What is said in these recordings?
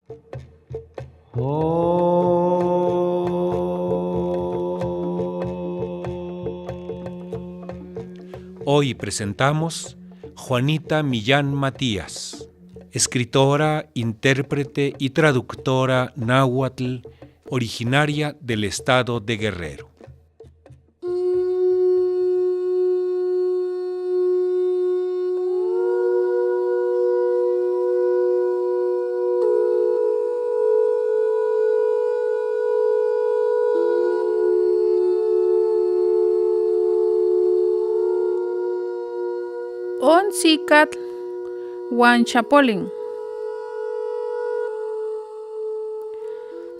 Hoy presentamos Juanita Millán Matías, escritora, intérprete y traductora náhuatl, originaria del estado de Guerrero. Ontzicatl uan chapolin.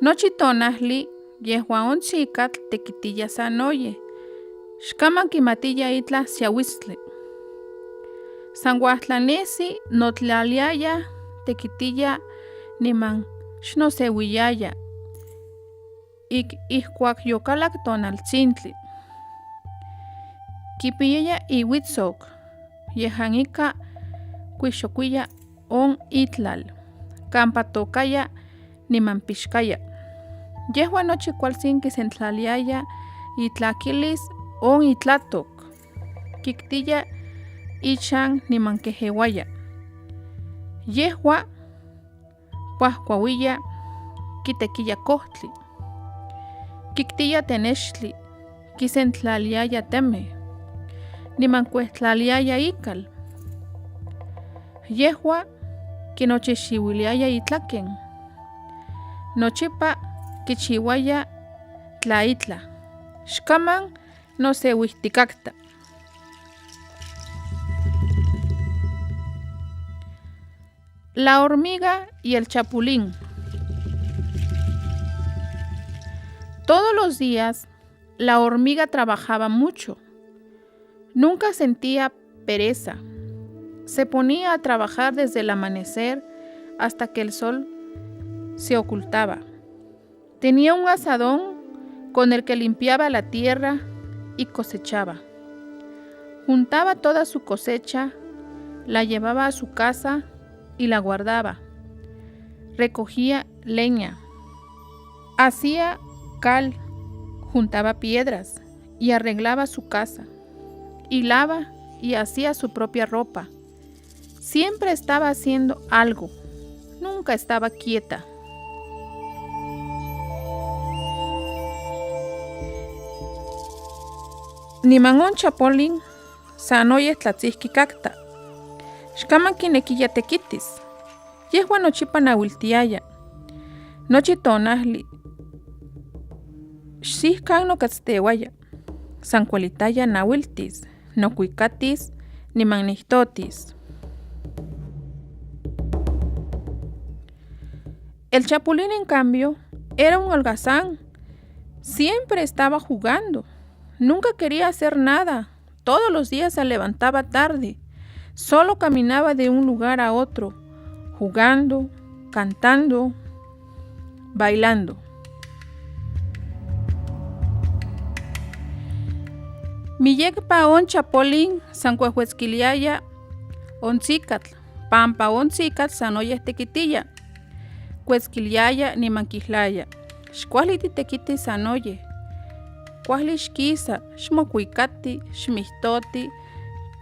Nochi tonahli yehuan ontzicatl tekitilla sanoye. Xkaman kimatiya itlah siawistli. San uahtlanesi notlaliaya tekitilla niman xnosewiyaya. Ihkuak yokalak tonaltzintli. Kipiyaya iwitzok. Yehan ika kuixokuya on itlal, kampa tokaya niman pixkaya. Yehuan nochi kualtzin kisentlaliaya itlakilis on itlatok. Kiktiya ichan niman kehewaya. Yehua puahkuawiya kitekiya kohtli. Kiktiya tenextli kisentlaliaya teme. Niman kuehtlaliaya ikal. Yehua kinochixiwiliaya itlaken. Nochipa kichiwaya tlaitla. Xkaman nosewihtikakta. La hormiga y el chapulín. Todos los días la hormiga trabajaba mucho. Nunca sentía pereza. Se ponía a trabajar desde el amanecer hasta que el sol se ocultaba. Tenía un azadón con el que limpiaba la tierra y cosechaba. Juntaba toda su cosecha, la llevaba a su casa y la guardaba. Recogía leña, hacía cal, juntaba piedras y arreglaba su casa. Hilaba y hacía su propia ropa. Siempre estaba haciendo algo. Nunca estaba quieta. Niman on chapolin sanoyes tlatzihkikakta. Xkaman kinekiya tekitis. Yehuan nochipa nauiltiaya. Nochi tonahli. Xsihkan nokatztewaya. San kuelitaya nauiltis. Nokuikatis niman nihtotis. El chapulín, en cambio, era un holgazán. Siempre estaba jugando. Nunca quería hacer nada. Todos los días se levantaba tarde. Solo caminaba de un lugar a otro, jugando, cantando, bailando. Miyekpa on chapolín san kuehuetzkiliaya ontzicatl, pampa ontzicatl sanoyes tekitilla. Kuetzkiliaya niman kihlaya. Xkuali titekiti sanoye. Kuali xkisa, xmokuikati, xmihtoti,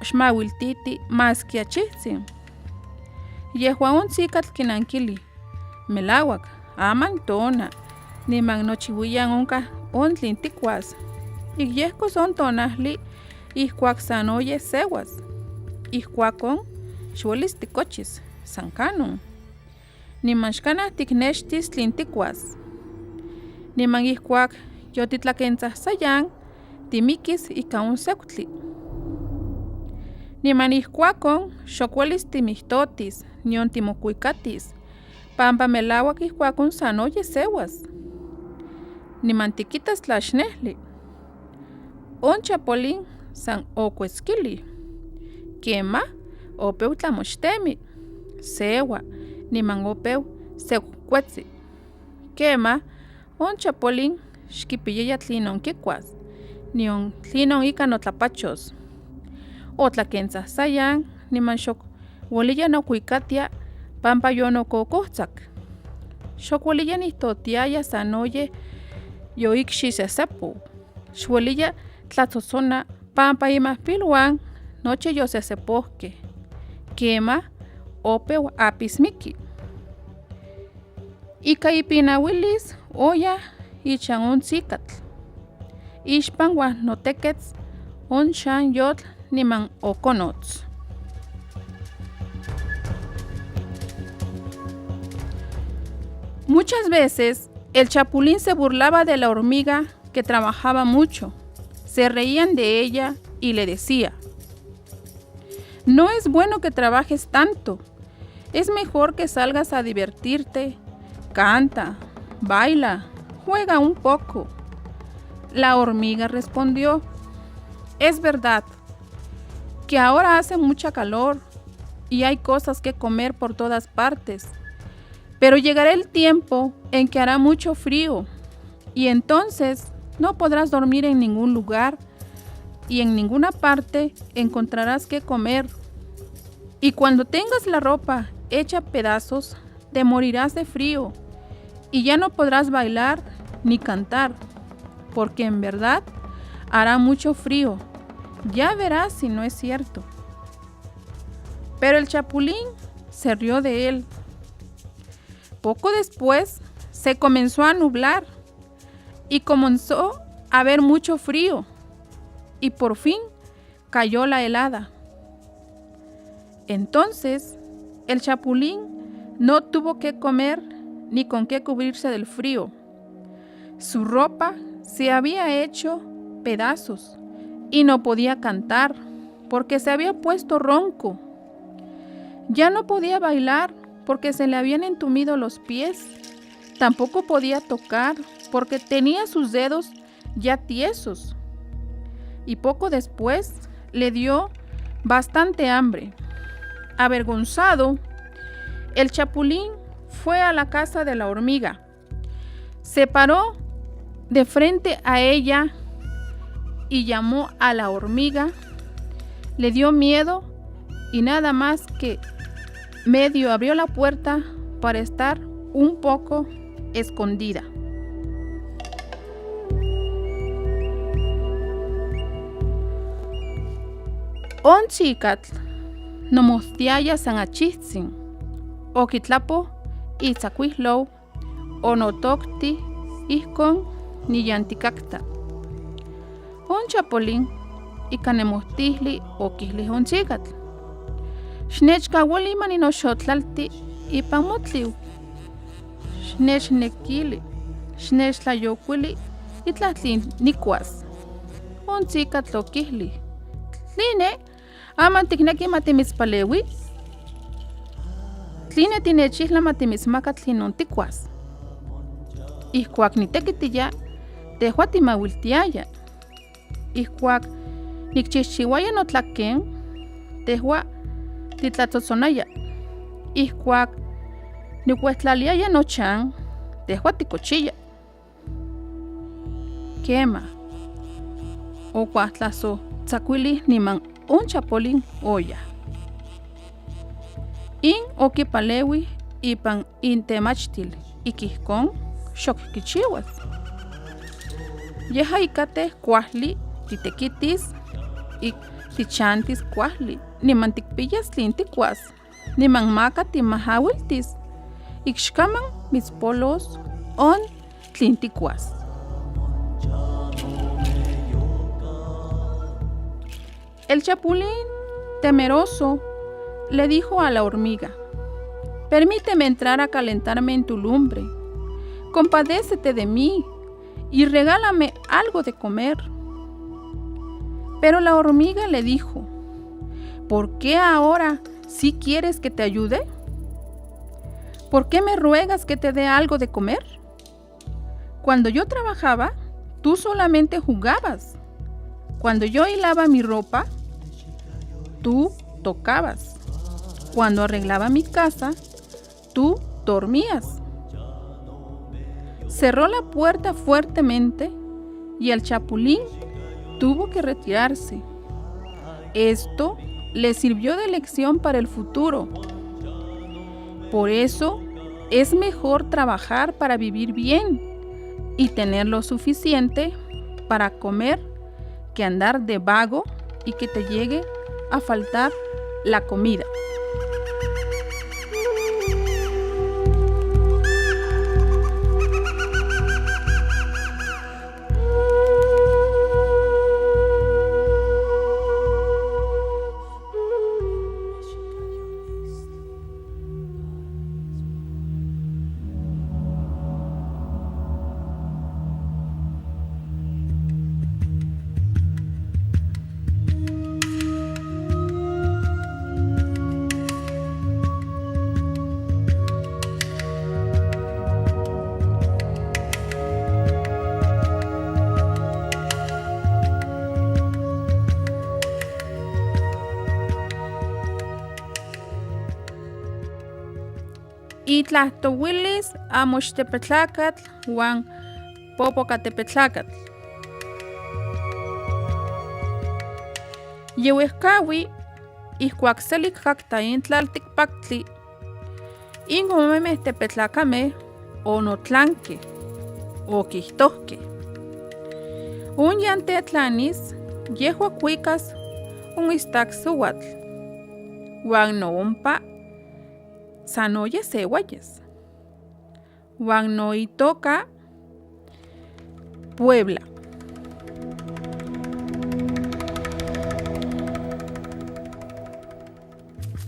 xmawiltiti, maski achihtsin. Yehuan ontzicatl kinankili. Melawak, aman tona, niman nochiuiyan onka ontlin tikuas. Ikyehkos on tonahli ihkuak sanoye sewas. Ihkuakon xuelis tikochis, san kanon. Niman xkanah tiknextis tlin tikuas. Niman ihkuak yotitlakentzahsayan, timikis ika on seutli. Niman ihkuakon xokuelis timihtotis, nion timokuikatis, pampa melawak ihkuakon sanoye sewas. Niman tikitas tlaxnehli. On chapolín san okuetzkili. Kema, opeu tlamochtemi. Sewa, niman opeu sekukuetzi. Kema, on chapolín xkipiyaya tlinon kikuas, nion tlinon ika notlapachos. Otlakentzahsayan, niman xok ueliya nokuikatia pampa yonokokohtsak. xocuelilla nihtotiaya sanoye yoikxisesepu. Xuelilla tlatzotzona pampa imahpiluan noche yosesepohke. Quema opeu apismiki. Ika ipinawilis oya ichan ontzikatl. Ixpan huajnoteketz onxan yotl niman okonotz. Muchas veces el chapulín se burlaba de la hormiga que trabajaba mucho. Se reían de ella y le decía: no es bueno que trabajes tanto. Es mejor que salgas a divertirte. Canta, baila, juega un poco. La hormiga respondió: es verdad que ahora hace mucha calor y hay cosas que comer por todas partes, pero llegará el tiempo en que hará mucho frío y entonces no podrás dormir en ningún lugar y en ninguna parte encontrarás qué comer. Y cuando tengas la ropa hecha pedazos, te morirás de frío y ya no podrás bailar ni cantar, porque en verdad hará mucho frío. Ya verás si no es cierto. Pero el chapulín se rió de él. Poco después se comenzó a nublar y comenzó a haber mucho frío y por fin cayó la helada. Entonces el chapulín no tuvo qué comer ni con qué cubrirse del frío. Su ropa se había hecho pedazos y no podía cantar porque se había puesto ronco. Ya no podía bailar porque se le habían entumido los pies. Tampoco podía tocar porque tenía sus dedos ya tiesos. Y poco después le dio bastante hambre. Avergonzado, el chapulín fue a la casa de la hormiga. Se paró de frente a ella y llamó a la hormiga. Le dio miedo y nada más que medio abrió la puerta para estar un poco escondida. Ontzikatl nomostiaya san achitzin, okitlapo itzakuihlou, onotokti ihkon niyantikakta. Onchapolín ikanemostihli okihli ontzikatl. Xnechkauali maninoxotlalti ipan motliu. Xnechnekili, xnechtlayokuili itlatlin nikuas. Ontzikatl okihli: tline aman tikneki matimitzpalewi? Tline tinechihla matimitzmaka tlinon tikuas. Ihkuak nitekitiya, tehua timauiltiaya. Ihkuak nikchihchiuaya notlaken, tehua titlatzotzonaya. Ihkuak nikuehtlaliaya nochan, tehua tikochiya. Quema, okuahtlaso tzakuili niman onchapolín oya. In okipalewi ipan intemachtil ikihkon xokkichiuas. Yeja ikateh kuahli titekitis ik tichantis kuahli niman tikpiyas tlin tikuas niman maka timahawiltis ikxkaman mitzpolos on tlin tikuas. El chapulín, temeroso, le dijo a la hormiga: permíteme entrar a calentarme en tu lumbre. Compadécete de mí y regálame algo de comer. Pero la hormiga le dijo: ¿por qué ahora sí quieres que te ayude? ¿Por qué me ruegas que te dé algo de comer? Cuando yo trabajaba, tú solamente jugabas. Cuando yo hilaba mi ropa, tú tocabas. Cuando arreglaba mi casa, tú dormías. Cerró la puerta fuertemente y el chapulín tuvo que retirarse. Esto le sirvió de lección para el futuro. Por eso Es mejor trabajar para vivir bien y tener lo suficiente para comer que andar de vago y que te llegue a faltar la comida. Itlahtowilis Amoxtepetlacatl Juan Popocatepetlacatl. Yewehkawi ihkuak selik kakta intlaltikpaktli inkomemeh tepetlacameh onotlanque okihtohque. Unyan tetlanis yehua kuikas un istak souatl Juan no ompa sanoye sewayes. Juan no itoka Puebla.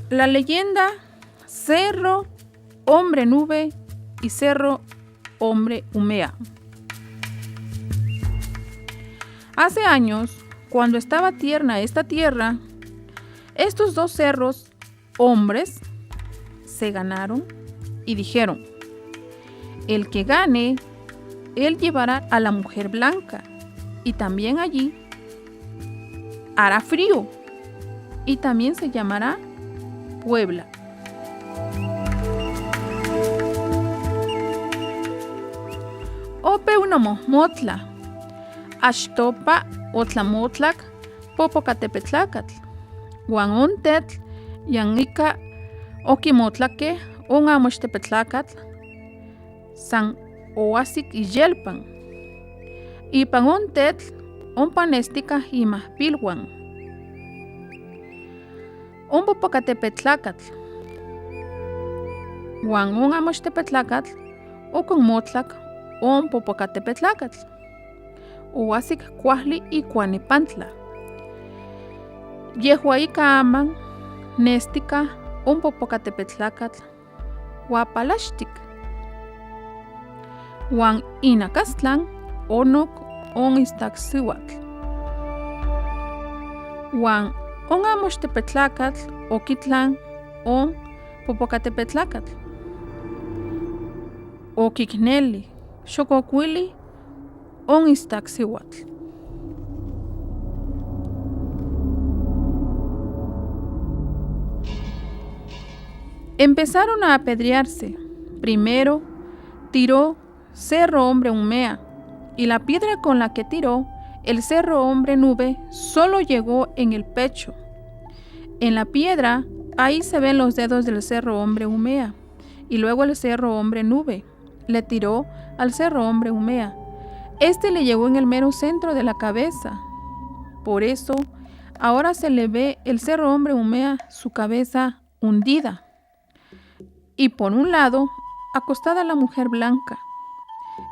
La leyenda Cerro Hombre Nube y Cerro Hombre Humea. Hace años, cuando estaba tierna esta tierra, estos dos cerros, hombres, se ganaron y dijeron: el que gane, él llevará a la mujer blanca, y también allí hará frío, y también se llamará Puebla. Ope unomojmotla, Axtopa otlamotlak Popocatepetlacatl, Juan ontetl yanika okimotlake on Amoxtepetlacatl, san oasik iyelpan. Ipan ontetl onpanestika imahpilwan. On Popocatepetlacatl Juan on Amoxtepetlacatl okonmotlak on Popocatepetlacatl. Oasik kuahli ikuanipantla. Yehua ika aman nestika on Popocatepetlacatl huapalaxtik. Juan inakastlan onok on istak siuatl. Juan on Amoxtepetlacatl okitlan on Popocatepetlacatl. Okikneli xokokuili on istak siuatl. Empezaron a apedrearse. Primero tiró Cerro Hombre Humea, y la piedra con la que tiró el Cerro Hombre Nube solo llegó en el pecho. En la piedra, ahí se ven los dedos del Cerro Hombre Humea, y luego el Cerro Hombre Nube le tiró al Cerro Hombre Humea. Este le llegó en el mero centro de la cabeza. Por eso, ahora se le ve el Cerro Hombre Humea, su cabeza hundida, y por un lado, acostada la mujer blanca.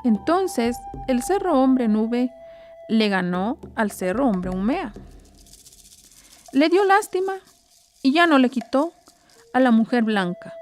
Entonces, el Cerro Hombre Nube le ganó al Cerro Hombre Humea. Le dio lástima y ya no le quitó a la mujer blanca.